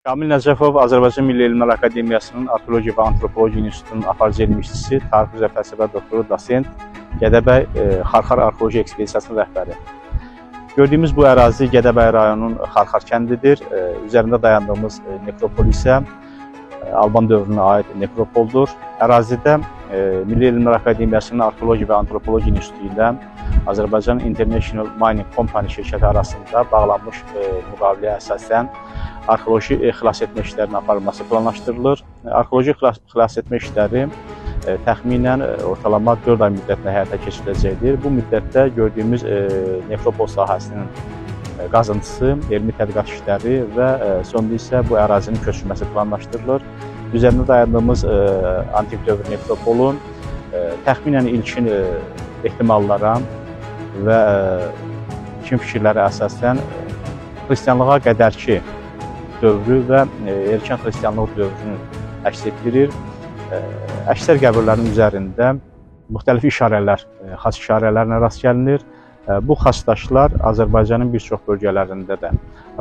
Kamil Nəcəfov Azərbaycan Milli Elmlər Akademiyasının Arxeologiya və Antropologiya İnstitutunun aparıcı elmi işçisi, tarix üzrə fəlsəfə doktoru, dosent, Gədəbəy Xarxar Arxeologiya Ekspedisiyasının rəhbəri. Gördüyümüz bu ərazi Gədəbəy rayonunun Xarxar kəndidir. Üzərində dayandığımız nekropol isə Alban dövrünə aid nekropoldur. Ərazidə Milli Elmlər Akademiyasının Arxeologiya və Antropologiya İnstitutu ilə Azərbaycan International Mining Company şirkəti arasında bağlanmış müqaviləyə əsasən arxeoloji xilasetmə işlərinin aparılması planlaşdırılır. Arxeoloji xilasetmə işləri təxminən ortalama 4 ay müddətində həyata keçiriləcəkdir. Bu müddətdə gördüyümüz nekropol sahəsinin qazıntısı, elmi tədqiqat işləri və sonda isə bu ərazinin köçürülməsi planlaşdırılır. Üzərində dayandığımız antik dövr nekropolun təxminən ilkin ehtimallara və ilkin fikirlərə əsasən xristianlığa qədərki dövrü və erkən xristianlıq dövrünü əks etdirir. Əksər qəbirlərin üzərində müxtəlif işarələr, xaç işarələrinə rast gəlinir. Bu xaç daşlar Azərbaycanın bir çox bölgələrində də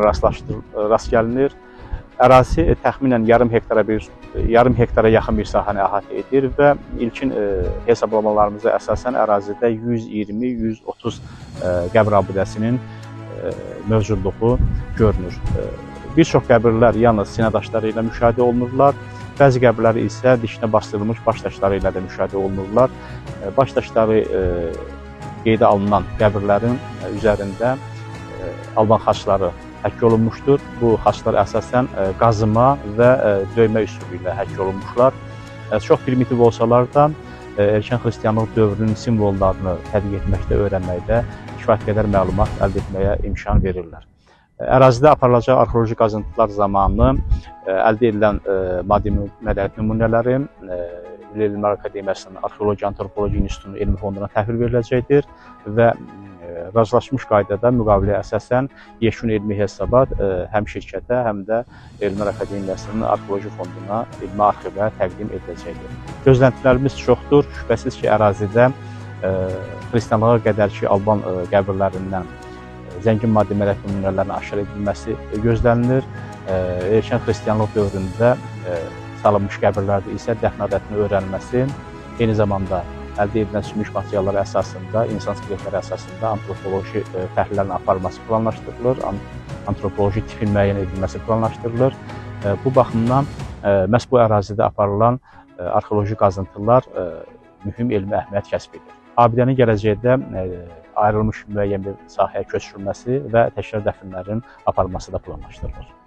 rast gəlinir. Ərazi təxminən yarım hektara yaxın bir sahəni əhatə edir və ilkin hesablamalarımıza əsasən ərazidə 120-130 qəbir abidəsinin mövcudluğu görünür. Bir çox qəbirlər yalnız sinə daşları ilə müşahidə olunurlar. Bəzi qəbirlər isə dişinə bastırılmış baş daşları ilə də müşahidə olunurlar. Baş daşları qeydə alınan qəbirlərin üzərində Alban xaçları həkk olunmuşdur. Bu xaçlar əsasən qazıma və döymə üsulu ilə həkk olunmuşlar. Çox primitiv olsalar da erkən xristianlıq dövrünün simvollarını tədqiq etməkdə, öyrənməkdə kifayət qədər məlumat əldə etməyə imkan verirlər. Ərazidə aparılacaq arxeoloji qazıntılar zamanı əldə edilən maddi mədəniyyət nümunələri Milli Elmlər Akademiyasının Arxeologiya Antropologiya İnstitutunun elmi fonduna təhvil veriləcəkdir və razılaşmış qaydada müqaviləyə əsasən yekun elmi hesabat həm şirkətə, həm də Elmlər Akademiyasının Arxeoloji fonduna, elmi arxivə təqdim ediləcəkdir. Gözləntilərimiz çoxdur. Şübhəsiz ki, ərazidə xristianlığa qədərki Alban qəbirlərindən zəngin maddi mədəniyyət nümunələrinin aşkar edilməsi gözlənilir. Erkən xristianlıq dövründə salınmış qəbirlərdə isə dəfn adətinin öyrənilməsi, eyni zamanda əldə edilən sümük materialları əsasında, insan skeletləri əsasında antropoloji təhlillərin aparılması planlaşdırılır, antropoloji tipin müəyyən edilməsi planlaşdırılır. Bu baxımdan məhz bu ərazidə aparılan arxeoloji qazıntılar mühüm elmi əhəmiyyət kəsb edir. Abidənin gələcəkdə ayrılmış müəyyən bir sahəyə köçürülməsi və təkrar dəfnlərin aparılması da planlaşdırılır.